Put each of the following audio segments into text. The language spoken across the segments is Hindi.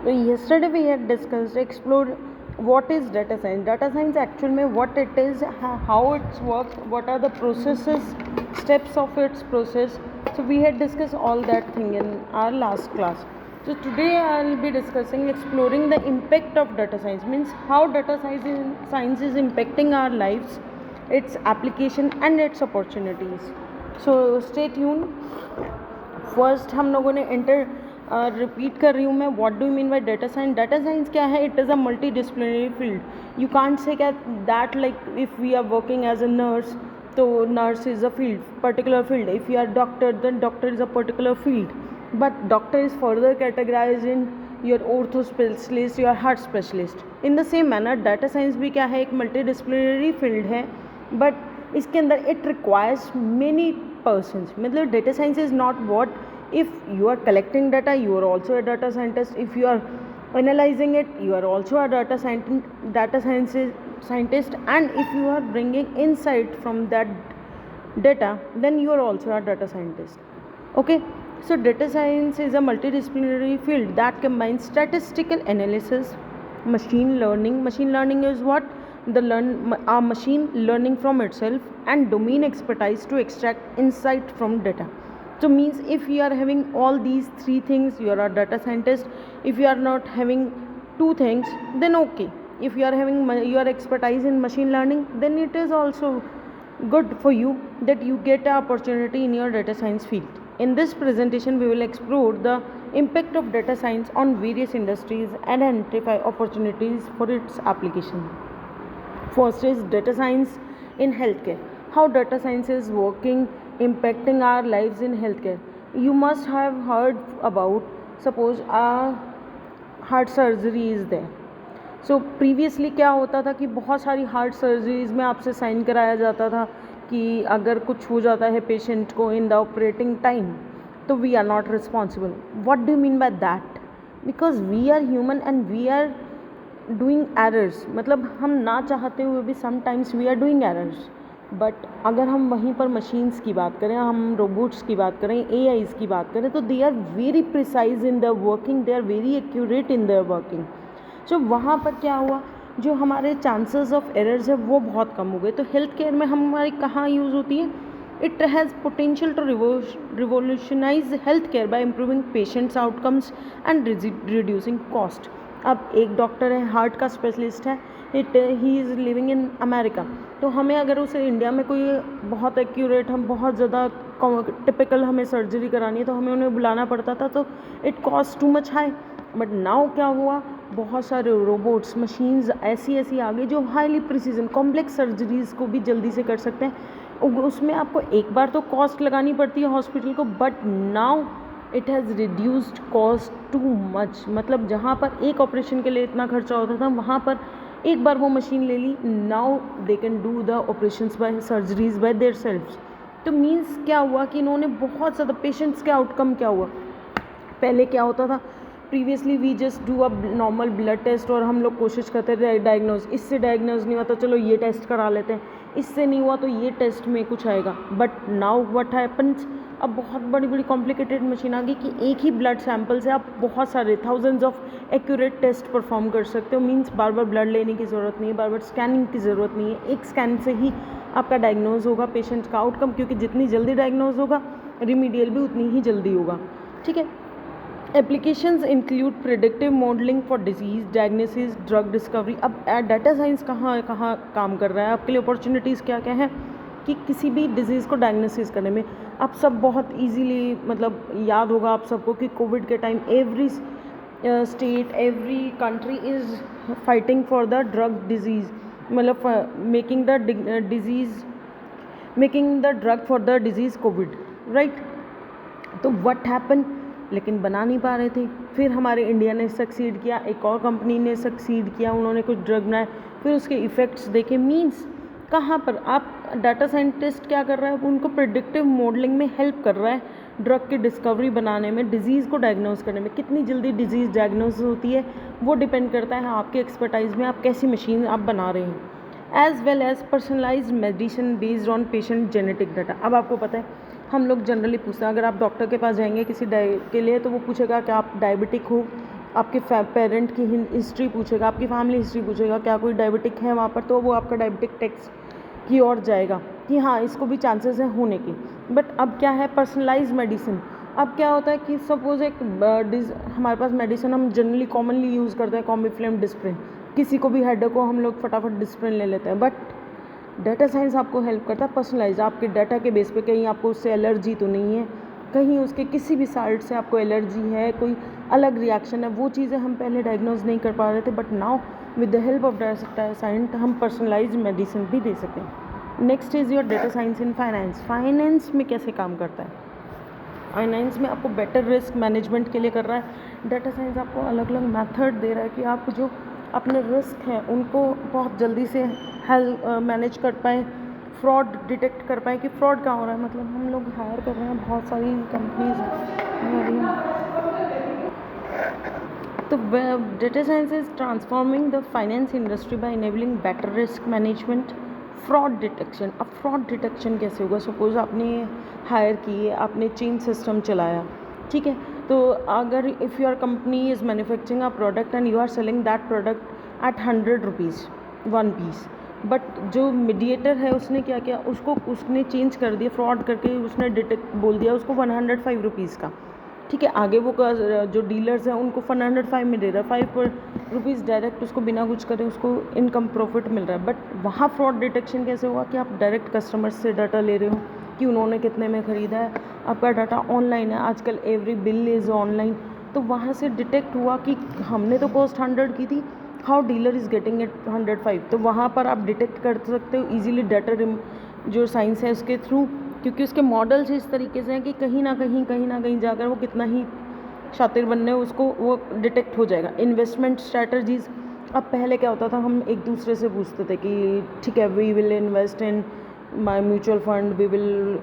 So yesterday we had explored what is data science. Data science actually में what it is, how it's works, what are the processes, steps of its process. So we had discussed all that thing in our last class. So today I'll be discussing exploring the impact of data science, means how data science is impacting our lives, its application and its opportunities. So stay tuned. First हम लोगों ने रिपीट कर रही हूँ मैं, what do you mean by data science. Data science क्या है? It is a multi disciplinary field. You can't say क्या that like if we are working as a nurse, तो nurse is a field, particular field. If you are doctor, then doctor is a particular field. But doctor is further categorise in your ortho specialist, your heart specialist. In the same manner data science भी क्या है? एक मल्टी डिसिप्लिनरी फील्ड है, बट इसके अंदर इट रिक्वायर्स मेनी persons. मतलब data science is not what if you are collecting data, you are also a data scientist. If you are analyzing it, you are also a data scientist. And if you are bringing insight from that data, then you are also a data scientist. Okay, so data science is a multidisciplinary field that combines statistical analysis, machine learning. Machine learning is what? A machine learning from itself, and domain expertise to extract insight from data. So means if you are having all these three things, you are a data scientist. If you are not having two things, then okay. If you are having your expertise in machine learning, then it is also good for you that you get an opportunity in your data science field. In this presentation we will explore the impact of data science on various industries and identify opportunities for its application. First is data science in healthcare. How data science is working, impacting our lives in healthcare. You must have heard about, suppose a heart surgery is there. So previously क्या होता था कि बहुत सारी हार्ट सर्जरीज में आपसे साइन कराया जाता था कि अगर कुछ हो जाता है पेशेंट को in the operating time, so we are not responsible. What do you mean by that? Because we are human and we are doing errors. मतलब हम ना चाहते हुए भी sometimes we are doing errors. But अगर हम वहीं पर मशीन्स की बात करें, हम रोबोट्स की बात करें, एआईज़ की बात करें, तो they are very precise in their working, they are very accurate in their working. So वहाँ पर क्या हुआ, जो हमारे चांसेस ऑफ एरर्स है वो बहुत कम हो गए. तो हेल्थ केयर में हमारी कहाँ यूज़ होती है? It has potential to revolutionise health care by improving patients outcomes and reducing cost. अब एक डॉक्टर है, हार्ट का स्पेशलिस्ट है, he is living in America. तो हमें अगर उसे इंडिया में कोई बहुत एक्यूरेट, हम बहुत ज़्यादा टिपिकल हमें सर्जरी करानी है, तो हमें उन्हें बुलाना पड़ता था, तो it cost too much high. But now क्या हुआ, बहुत सारे रोबोट्स, मशीन्स ऐसी आ गई जो हाईली प्रिसीजन कॉम्प्लेक्स सर्जरीज़ को भी जल्दी से कर सकते हैं. उसमें आपको एक बार तो कॉस्ट लगानी पड़ती है हॉस्पिटल को, but now it has reduced cost too much. मतलब जहाँ पर एक ऑपरेशन के लिए इतना खर्चा होता था, वहाँ पर एक बार वो मशीन ले ली, now they can do the operations by surgeries by their selves. तो मीन्स क्या हुआ कि इन्होंने बहुत ज़्यादा पेशेंट्स के आउटकम क्या हुआ. पहले क्या होता था, previously we just do a normal blood test और हम लोग कोशिश करते थे डायग्नोज. इससे डायग्नोज नहीं हुआ तो चलो ये टेस्ट करा लेते हैं, इससे नहीं हुआ तो ये टेस्ट में कुछ आएगा. बट नाउ व्हाट हैपन्स, अब बहुत बड़ी बड़ी कॉम्प्लिकेटेड मशीन आ गई कि एक ही ब्लड सैंपल से आप बहुत सारे thousands of accurate test perform कर सकते हो. मीन्स बार बार ब्लड लेने की ज़रूरत नहीं है, बार बार स्कैनिंग की ज़रूरत नहीं है. एक स्कैन से ही आपका डायग्नोज होगा पेशेंट का आउटकम, क्योंकि जितनी जल्दी डायग्नोज होगा रिमीडियल भी उतनी ही जल्दी होगा. ठीक है. Applications include predictive modelling for disease diagnosis, drug discovery. अब डाटा साइंस कहाँ कहाँ काम कर रहा है, आपके लिए अपॉर्चुनिटीज़ क्या क्या हैं कि किसी भी डिजीज़ को डायग्नोसिस करने में. आप सब बहुत इजीली, मतलब याद होगा आप सबको कि कोविड के time every state, every country is fighting for the drug disease, मतलब making the drug for the disease Covid, right. तो व्हाट हैपन, लेकिन बना नहीं पा रहे थे. फिर हमारे इंडिया ने सक्सीड किया, एक और कंपनी ने सक्सीड किया, उन्होंने कुछ ड्रग बनाए, फिर उसके इफ़ेक्ट्स देखे. मीन्स कहाँ पर आप डाटा साइंटिस्ट क्या कर रहा है, उनको प्रेडिक्टिव मॉडलिंग में हेल्प कर रहा है, ड्रग की डिस्कवरी बनाने में, डिजीज़ को डायग्नोज करने में. कितनी जल्दी डिजीज़ डायग्नोज होती है वो डिपेंड करता है आपके एक्सपर्टाइज में, आप कैसी मशीन आप बना रहे हैं. As well as personalised medicine based on patient genetic data. अब आपको पता है हम लोग जनरली पूछते हैं, अगर आप डॉक्टर के पास जाएंगे किसी के लिए, तो वो पूछेगा कि आप डायबिटिक हो, आपके पेरेंट की हिस्ट्री पूछेगा, आपकी फैमिली हिस्ट्री पूछेगा, क्या कोई डायबिटिक है वहाँ पर, तो वो आपका डायबिटिक टेस्ट की ओर जाएगा कि हाँ इसको भी चांसेस हैं होने की। बट अब क्या है, पर्सनलाइज मेडिसिन। अब क्या होता है कि सपोज एक हमारे पास मेडिसिन हम जनरली कॉमनली यूज़ करते हैं, कॉम्बिफ्लेम डिस्प्रिन, किसी को भी हेडेक को हम लोग फटाफट डिस्प्रिन ले लेते हैं। बट डाटा साइंस आपको हेल्प करता है पर्सनलाइज, आपके डाटा के बेस पे कहीं आपको उससे एलर्जी तो नहीं है, कहीं उसके किसी भी साइड से आपको एलर्जी है, कोई अलग रिएक्शन है, वो चीज़ें हम पहले डायग्नोज नहीं कर पा रहे थे, but now with the help of data science हम पर्सनलाइज मेडिसिन भी दे सकें। Next is your data science in finance. Finance में कैसे काम करता है? फाइनेंस में आपको बेटर रिस्क मैनेजमेंट के लिए कर रहा है। डाटा साइंस आपको अलग अलग मेथड दे रहा है कि आप जो अपने रिस्क हैं उनको बहुत जल्दी से मैनेज कर पाएँ, फ्रॉड डिटेक्ट कर पाएँ कि फ्रॉड कहाँ हो रहा है। मतलब हम लोग हायर कर रहे हैं, बहुत सारी कंपनीज हैं, तो data science is transforming the finance industry by enabling better risk management, fraud detection. अब फ्रॉड डिटेक्शन कैसे होगा? सपोज आपने हायर की, आपने चेंज सिस्टम चलाया, ठीक है, तो अगर if your company is manufacturing a product and you are selling that product at 100 rupees one piece, but जो मीडिएटर है उसने क्या किया, उसने चेंज कर दिया, फ्रॉड करके उसने डिटेक्ट बोल दिया उसको 105 रुपीज़ का, ठीक है। आगे वो जो डीलर्स हैं उनको 105 में दे रहा है, 5 रुपीज़ डायरेक्ट उसको बिना कुछ करे उसको इनकम प्रॉफिट मिल रहा है। बट वहाँ फ्रॉड डिटेक्शन कैसे हुआ कि आप डायरेक्ट कस्टमर से डाटा ले रहे हो कि उन्होंने कितने में ख़रीदा है, आपका डाटा ऑनलाइन है, आजकल एवरी बिल इज़ ऑनलाइन, तो वहाँ से डिटेक्ट हुआ कि हमने तो कॉस्ट 100 की थी, how dealer is getting it 105, तो वहाँ पर आप डिटेक्ट कर सकते हो ईजिली डाटा जो साइंस है उसके थ्रू, क्योंकि उसके मॉडल्स इस तरीके से हैं कि कहीं ना कहीं जाकर वो कितना ही शातिर बनने उसको वो डिटेक्ट हो जाएगा। इन्वेस्टमेंट स्ट्रैटेजीज़, अब पहले क्या होता था, हम एक दूसरे से पूछते थे कि ठीक है we will invest in my mutual fund, we will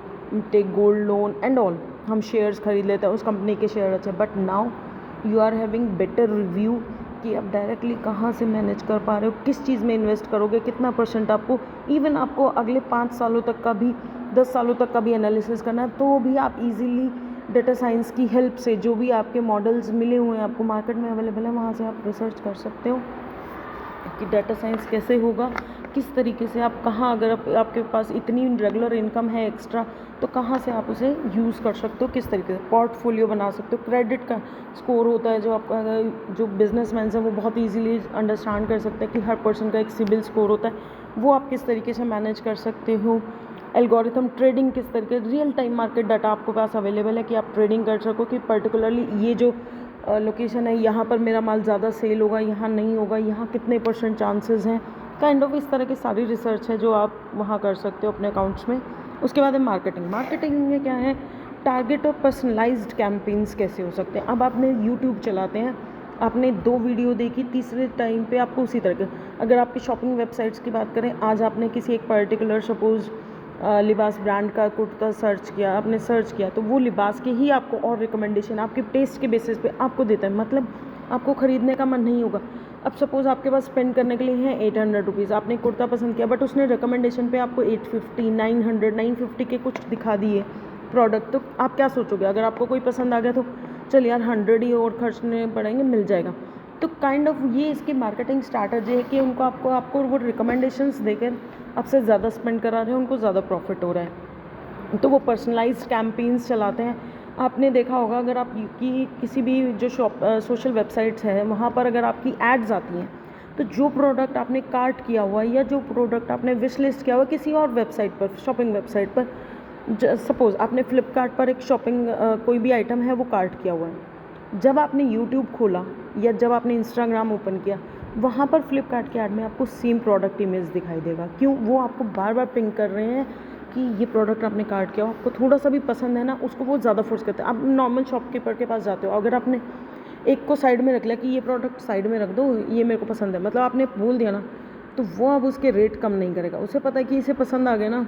take gold loan and all, हम शेयर्स खरीद लेते हैं उस कंपनी के शेयर अच्छे। But now you are having better review कि आप डायरेक्टली कहाँ से मैनेज कर पा रहे हो, किस चीज़ में इन्वेस्ट करोगे, कितना परसेंट आपको, इवन आपको अगले 5 सालों तक का भी 10 सालों तक का भी एनालिसिस करना है, तो भी आप इजीली डाटा साइंस की हेल्प से जो भी आपके मॉडल्स मिले हुए हैं आपको मार्केट में अवेलेबल है, वहाँ से आप रिसर्च कर सकते हो कि डाटा साइंस कैसे होगा, किस तरीके से आप कहाँ, अगर आपके पास इतनी रेगुलर इनकम है एक्स्ट्रा, तो कहाँ से आप उसे यूज़ कर सकते हो, किस तरीके से पोर्टफोलियो बना सकते हो। क्रेडिट का स्कोर होता है जो आपका, जो बिजनेसमैन हैं वो बहुत इजीली अंडरस्टैंड कर सकते हैं कि हर पर्सन का एक सिबिल स्कोर होता है, वो आप किस तरीके से मैनेज कर सकते हो। एल्गोरिथम ट्रेडिंग किस तरीके, रियल टाइम मार्केट डाटा आपके पास अवेलेबल है कि आप ट्रेडिंग कर सको कि पर्टिकुलरली ये जो लोकेशन है यहाँ पर मेरा माल ज़्यादा सेल होगा, यहाँ नहीं होगा, यहाँ कितने % चांसेस हैं, काइंड ऑफ इस तरह की सारी रिसर्च है जो आप वहाँ कर सकते हो अपने अकाउंट्स में। उसके बाद है मार्केटिंग। मार्केटिंग में क्या है, टारगेट और पर्सनलाइज्ड कैंपेन्स कैसे हो सकते हैं। अब आपने यूट्यूब चलाते हैं, आपने 2 वीडियो देखी, तीसरे टाइम पे आपको उसी तरह के, अगर आपकी शॉपिंग वेबसाइट्स की बात करें, आज आपने किसी एक पर्टिकुलर सपोज लिबास ब्रांड का कुर्ता सर्च किया, आपने सर्च किया, तो वो लिबास के ही आपको और रिकमेंडेशन आपके टेस्ट के बेसिस पे आपको देता है, मतलब आपको ख़रीदने का मन नहीं होगा। अब सपोज़ आपके पास स्पेंड करने के लिए है 800 रुपीज़, आपने कुर्ता पसंद किया, बट उसने रिकमेंडेशन पे आपको 850, 900, 950 के कुछ दिखा दिए प्रोडक्ट, तो आप क्या सोचोगे? अगर आपको कोई पसंद आ गया तो चल यार 100 ही और खर्चने पड़ेंगे, मिल जाएगा। तो काइंड ऑफ ये इसकी मार्केटिंग स्ट्रैटेजी है कि उनको आपको वो रिकमेंडेशंस देकर आपसे ज़्यादा स्पेंड करा रहे हैं, उनको ज़्यादा प्रॉफिट हो रहा है, तो वो पर्सनलाइज्ड कैंपेन्स चलाते हैं। आपने देखा होगा अगर आप की किसी भी जो सोशल वेबसाइट्स है वहाँ पर अगर आपकी एड्स आती हैं, तो जो प्रोडक्ट आपने कार्ट किया हुआ या जो प्रोडक्ट आपने विश लिस्ट किया हुआ किसी और वेबसाइट पर, शॉपिंग वेबसाइट पर, सपोज़ आपने फ्लिपकार्ट पर एक शॉपिंग कोई भी आइटम है वो कार्ट किया हुआ है, जब आपने यूट्यूब खोला या जब आपने इंस्टाग्राम ओपन किया, वहाँ पर फ्लिपकार्ट के ऐड में आपको सेम प्रोडक्ट इमेज दिखाई देगा। क्यों? वो आपको बार बार पिंग कर रहे हैं कि ये प्रोडक्ट आपने कार्ट किया, आपको थोड़ा सा भी पसंद है ना, उसको वो ज़्यादा फोर्स करते हैं। आप नॉर्मल शॉपकीपर के पास जाते हो, अगर आपने एक को साइड में रख लिया कि ये प्रोडक्ट साइड में रख दो, ये मेरे को पसंद है, मतलब आपने बोल दिया ना, तो वो अब उसके रेट कम नहीं करेगा, उसे पता है कि इसे पसंद आ गया ना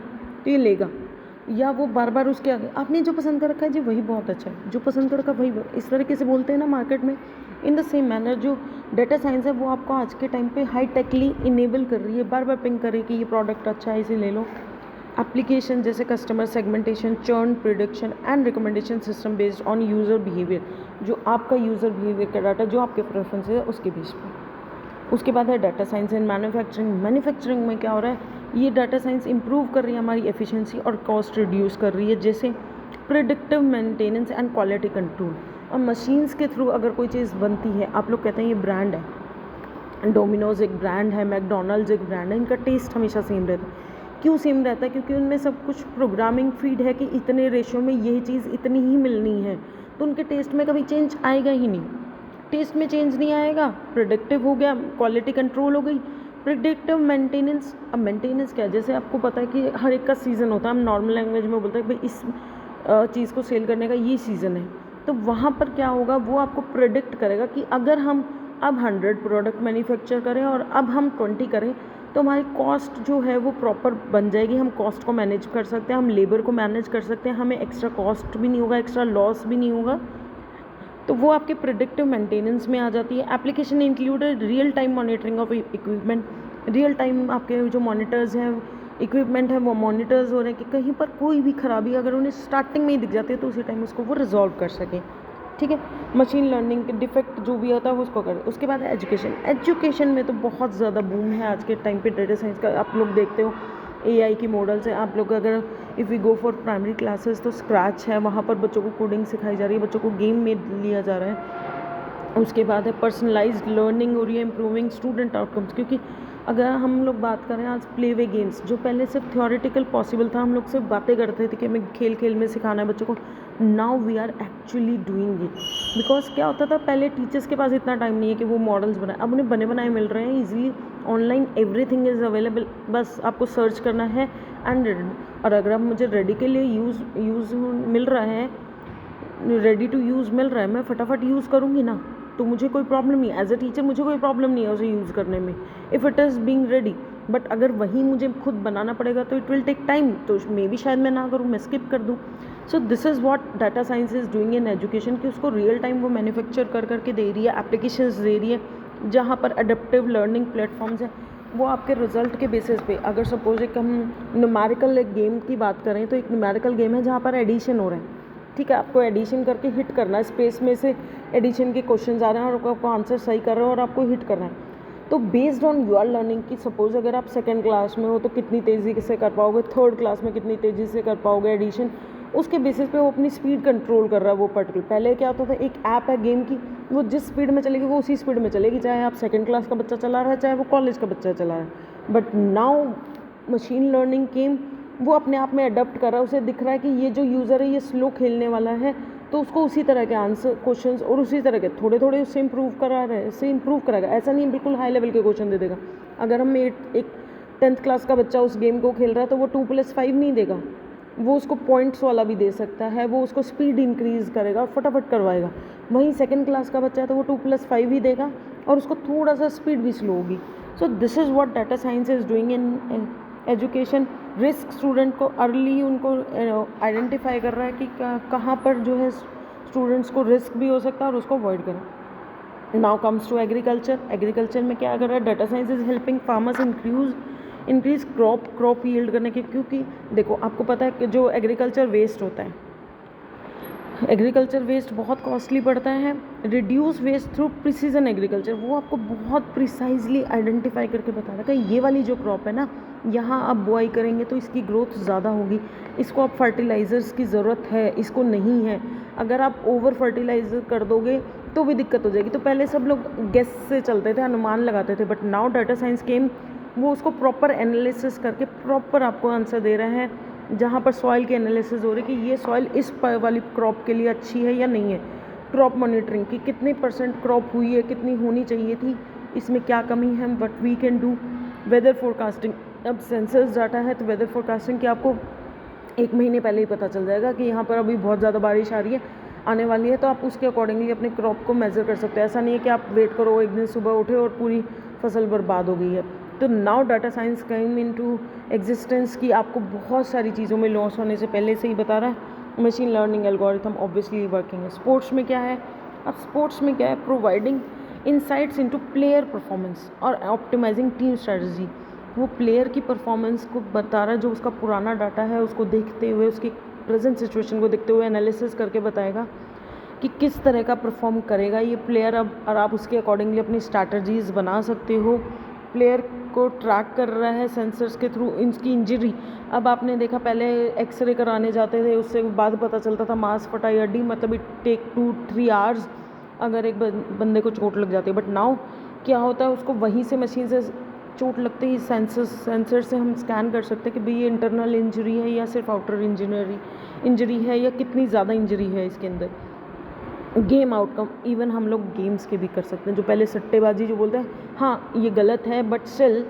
तो ये लेगा, या वो बार बार उसके आगे आपने जो पसंद कर रखा है जी वही बहुत अच्छा है, जो पसंद कर रखा है वही, इस तरीके से बोलते हैं ना मार्केट में। इन द सेम मैनर जो डाटा साइंस है वो आपको आज के टाइम पे हाई टेकली इनेबल कर रही है, बार बार पिंग कर रही है कि ये प्रोडक्ट अच्छा है, इसे ले लो। एप्लीकेशन जैसे customer segmentation, churn prediction and recommendation system based on user behaviour, जो आपका यूज़र बिहेवियर का डाटा जो आपके प्रेफरेंस है उसके बेस पर। उसके बाद है data science and manufacturing. Manufacturing में क्या हो रहा है, ये डाटा साइंस इंप्रूव कर रही है हमारी एफिशिएंसी और कॉस्ट रिड्यूस कर रही है, जैसे predictive maintenance and quality control. और मशीन्स के थ्रू अगर कोई चीज़ बनती है, आप लोग कहते हैं ये ब्रांड है, डोमिनोज एक ब्रांड है, मैकडोनल्ड्स एक ब्रांड है, इनका टेस्ट हमेशा सेम रहता है। क्यों सेम रहता है? क्योंकि उनमें सब कुछ प्रोग्रामिंग फीड है कि इतने रेशो में यही चीज़ इतनी ही मिलनी है, तो उनके टेस्ट में कभी चेंज आएगा ही नहीं। टेस्ट में चेंज नहीं आएगा, प्रिडिक्टिव हो गया, क्वालिटी कंट्रोल हो गई। प्रिडिक्टिव मेंटेनेंस, अब मेंटेनेंस क्या है, जैसे आपको पता है कि हर एक का सीज़न होता है, हम नॉर्मल लैंग्वेज में बोलते हैं कि भाई इस चीज़ को सेल करने का ये सीज़न है, तो वहाँ पर क्या होगा, वो आपको प्रिडिक्ट करेगा कि अगर हम अब 100 प्रोडक्ट मैन्युफैक्चर करें और अब हम 20 करें तो हमारी कॉस्ट जो है वो प्रॉपर बन जाएगी, हम कॉस्ट को मैनेज कर सकते हैं, हम लेबर को मैनेज कर सकते हैं, हमें एक्स्ट्रा कॉस्ट भी नहीं होगा, एक्स्ट्रा लॉस भी नहीं होगा। तो वो आपके प्रिडिक्टिव मेंटेनेंस में आ जाती है। Application included real time monitoring of equipment, real time आपके जो मॉनिटर्स हैं, इक्विपमेंट है, वो मॉनिटर्स हो रहे हैं कि कहीं पर कोई भी खराबी अगर उन्हें स्टार्टिंग में ही दिख जाती है तो उसी टाइम उसको वो रिजॉल्व कर सकें। ठीक है, मशीन लर्निंग के डिफेक्ट जो भी होता है वो उसको करें। उसके बाद है एजुकेशन। एजुकेशन में तो बहुत ज़्यादा बूम है आज के टाइम पे डेटा साइंस का। आप लोग देखते हो एआई की मॉडल्स हैं, आप लोग अगर if we go for primary classes तो स्क्रैच है, वहाँ पर बच्चों को कोडिंग सिखाई जा रही है, बच्चों को गेम में लिया जा रहा है। उसके बाद है पर्सनलाइज्ड लर्निंग हो रही है, इम्प्रूविंग स्टूडेंट आउटकम्स। क्योंकि अगर हम लोग बात करें आज प्ले वे गेम्स, जो पहले सिर्फ थ्योरेटिकल पॉसिबल था, हम लोग सिर्फ बातें करते थे कि हमें खेल खेल में सिखाना है बच्चों को, now we are actually doing it. Because क्या होता था, पहले टीचर्स के पास इतना टाइम नहीं है कि वो मॉडल्स बनाए, अब उन्हें बने बनाए मिल रहे हैं easily, online everything is available, बस आपको सर्च करना है एंड और अगर आप मुझे रेडी के लिए यूज़ मिल रहा है, रेडी टू यूज़ मिल रहा है, मैं फटाफट यूज़ करूँगी ना, तो मुझे कोई प्रॉब्लम नहीं, एज अ टीचर मुझे कोई प्रॉब्लम नहीं है उसे यूज़ करने में, if it is being ready. But अगर वही मुझे खुद बनाना पड़ेगा तो इट विल टेक टाइम, तो मे भी शायद मैं ना करूँ, मैं स्किप कर दूँ। So this is what data science is doing in education, कि उसको रियल टाइम वो मैन्युफैक्चर कर करके दे रही है, एप्लीकेशंस दे रही है, जहाँ पर अडेप्टिव लर्निंग प्लेटफॉर्म्स हैं, वो आपके रिजल्ट के बेसिस पे। अगर सपोज एक हम न्यूमेरिकल गेम की बात करें तो एक न्यूमेरिकल गेम है जहाँ पर एडिशन हो रहे हैं, ठीक है, आपको एडिशन करके हिट करना है, स्पेस में से एडिशन के क्वेश्चंस आ रहे हैं और आपको आंसर सही कर रहे हो और आपको हिट करना है। तो बेस्ड ऑन योर लर्निंग की, सपोज अगर आप सेकंड क्लास में हो तो कितनी तेज़ी से कर पाओगे, थर्ड क्लास में कितनी तेज़ी से कर पाओगे एडिशन, उसके बेसिस पे वो अपनी स्पीड कंट्रोल कर रहा है वो पर्टिकुलर। पहले क्या होता था, एक ऐप है गेम की, वो जिस स्पीड में चलेगी वो उसी स्पीड में चलेगी, चाहे आप सेकेंड क्लास का बच्चा चला रहा है चाहे वो कॉलेज का बच्चा चला रहा है। बट नाउ मशीन लर्निंग केम, वो अपने आप में अडॉप्ट कर रहा है, उसे दिख रहा है कि ये जो यूज़र है ये स्लो खेलने वाला है, तो उसको उसी तरह के आंसर क्वेश्चंस और उसी तरह के थोड़े थोड़े उससे इंप्रूव करा रहे हैं, इससे इंप्रूव कराएगा। ऐसा नहीं बिल्कुल हाई लेवल के क्वेश्चन दे देगा। अगर हम एक 10th क्लास का बच्चा उस गेम को खेल रहा है तो वो 2+5 नहीं देगा, वो उसको पॉइंट्स वाला भी दे सकता है, वो उसको स्पीड इंक्रीज़ करेगा और फटाफट करवाएगा। वहीं सेकेंड क्लास का बच्चा है तो वो 2+5 ही देगा और उसको थोड़ा सा स्पीड भी स्लो होगी। So this is what data science is doing in education. Risk student को अर्ली उनको आइडेंटिफाई कर रहा है कि कहाँ पर जो है स्टूडेंट्स को रिस्क भी हो सकता है और उसको अवॉइड करें। Now comes to agriculture. Agriculture में क्या कर रहा है, data science is helping farmers increase crop yield करने के। क्योंकि देखो आपको पता है कि जो एग्रीकल्चर वेस्ट होता है, एग्रीकल्चर वेस्ट बहुत कॉस्टली पड़ता है। Reduce waste through precision agriculture, वो आपको बहुत प्रिसाइजली आइडेंटिफाई करके बता रहा है कि ये वाली जो क्रॉप है ना, यहाँ आप बुआई करेंगे तो इसकी ग्रोथ ज़्यादा होगी, इसको आप फर्टिलाइज़र्स की ज़रूरत है, इसको नहीं है। अगर आप ओवर फर्टिलाइज़र कर दोगे तो भी दिक्कत हो जाएगी। तो पहले सब लोग गेस से चलते थे, अनुमान लगाते थे, बट नाउ डाटा साइंस केम, वो उसको प्रॉपर एनालिसिस करके प्रॉपर आपको आंसर दे रहा है। जहाँ पर सॉइल की एनालिसिस हो रही है कि ये सॉइल इस वाली क्रॉप के लिए अच्छी है या नहीं है। क्रॉप मॉनिटरिंग की कितने % क्रॉप हुई है, कितनी होनी चाहिए थी, इसमें क्या कमी है, what we can do. Weather forecasting, अब सेंसर्स डाटा है तो वेदर फोरकास्टिंग की आपको 1 महीने पहले ही पता चल जाएगा कि यहाँ पर अभी बहुत ज़्यादा बारिश आ रही है, आने वाली है, तो आप उसके अकॉर्डिंगली अपने क्रॉप को मेज़र कर सकते हैं। ऐसा नहीं है कि आप वेट करो एक दिन सुबह उठे और पूरी फसल बर्बाद हो गई है। तो now data science come into existence की आपको बहुत सारी चीज़ों में लॉस होने से पहले से ही बता रहा है। Machine learning algorithm obviously working है। स्पोर्ट्स में क्या है, अब स्पोर्ट्स में क्या है, providing insights into player performance और ऑप्टिमाइजिंग टीम स्ट्रेटजी। वो प्लेयर की परफॉर्मेंस को बता रहा है, जो उसका पुराना डाटा है उसको देखते हुए, उसकी प्रेजेंट सिचुएशन को देखते हुए एनालिसिस करके बताएगा कि किस तरह का परफॉर्म करेगा ये प्लेयर अब, और आप उसके अकॉर्डिंगली अपनी स्ट्रैटेजीज बना सकते हो। प्लेयर को ट्रैक कर रहा है सेंसर्स के थ्रू इसकी इंजरी। अब आपने देखा पहले एक्सरे कराने जाते थे, उससे बाद पता चलता था मांस फटाई हड्डी, मतलब इट टेक 2-3 आवर्स अगर एक बंदे को चोट लग जाती है। बट नाउ क्या होता है, उसको वहीं से मशीन से चोट लगते ही सेंसर से हम स्कैन कर सकते हैं कि भाई ये इंटरनल इंजरी है या सिर्फ आउटर इंजरी है या कितनी ज़्यादा इंजरी है इसके अंदर। गेम आउटकम इवन हम लोग गेम्स के भी कर सकते हैं, जो पहले सट्टेबाजी जो बोलते हैं हाँ ये गलत है, बट स्टिल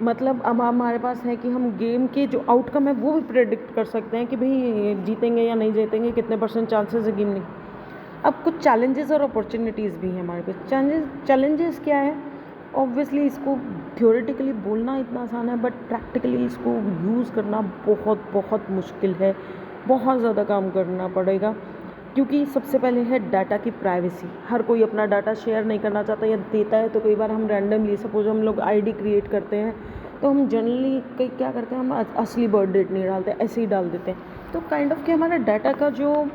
मतलब अब हमारे पास है कि हम गेम के जो आउटकम है वो भी प्रेडिक्ट कर सकते हैं कि भाई जीतेंगे या नहीं जीतेंगे, कितने % चांसेस है गेम नहीं। अब कुछ चैलेंजेस और अपॉर्चुनिटीज़ भी हैं हमारे पास। चैलेंजेस क्या है, ऑब्वियसली इसको थ्योरेटिकली बोलना इतना आसान है, बट प्रैक्टिकली इसको यूज़ करना बहुत बहुत मुश्किल है, बहुत ज़्यादा काम करना पड़ेगा। क्योंकि सबसे पहले है डाटा की प्राइवेसी। हर कोई अपना डाटा शेयर नहीं करना चाहता या देता है तो कई बार हम रैंडमली, सपोज हम लोग आईडी क्रिएट करते हैं तो हम जनरली क्या करते हैं, हम असली बर्थ डेट नहीं डालते, ऐसे ही डाल देते हैं। तो काइंड ऑफ कि हमारा डाटा का जो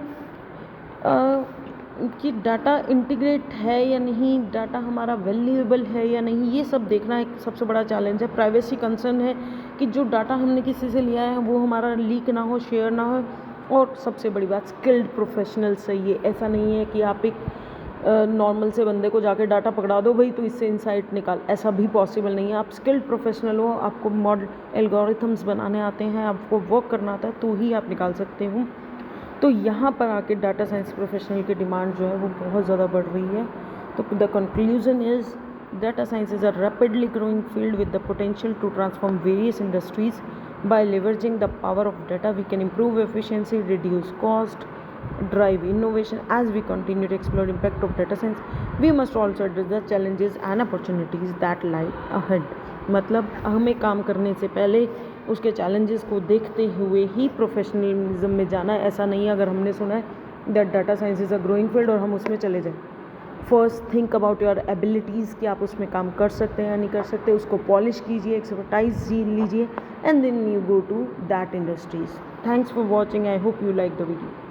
कि डाटा इंटीग्रेट है या नहीं, डाटा हमारा वैल्यूएबल है या नहीं, ये सब देखना एक सबसे बड़ा चैलेंज है। प्राइवेसी कंसर्न है कि जो डाटा हमने किसी से लिया है वो हमारा लीक ना हो, शेयर ना हो। और सबसे बड़ी बात, स्किल्ड प्रोफेशनल चाहिए। ऐसा नहीं है कि आप एक नॉर्मल से बंदे को जाके डाटा पकड़ा दो भाई तो इससे इंसाइट निकाल, ऐसा भी पॉसिबल नहीं है। आप स्किल्ड प्रोफेशनल हो, आपको मॉडल एल्गोरिथम्स बनाने आते हैं, आपको वर्क करना आता है, तो ही आप निकाल सकते हो। तो यहाँ पर आके डाटा साइंस प्रोफेशनल की डिमांड जो है वो बहुत ज़्यादा बढ़ रही है। तो the conclusion is data science is a rapidly growing field with the potential to transform various industries. By leveraging the power of data, we can improve efficiency, reduce cost, drive innovation. As we continue to explore impact of data science, we must also address the challenges and opportunities that lie ahead. मतलब हमें काम करने से पहले उसके चैलेंजेस को देखते हुए ही प्रोफेशनलिज्म में जाना है। ऐसा नहीं है अगर हमने सुना है that data science is a growing field और हम उसमें चले जाएं। First think about your abilities कि आप उसमें काम कर सकते हैं या नहीं कर सकते, उसको पॉलिश कीजिए, एक्सपर्टाइज लीजिए, and then you go to that industries. Thanks for watching, I hope you like the video.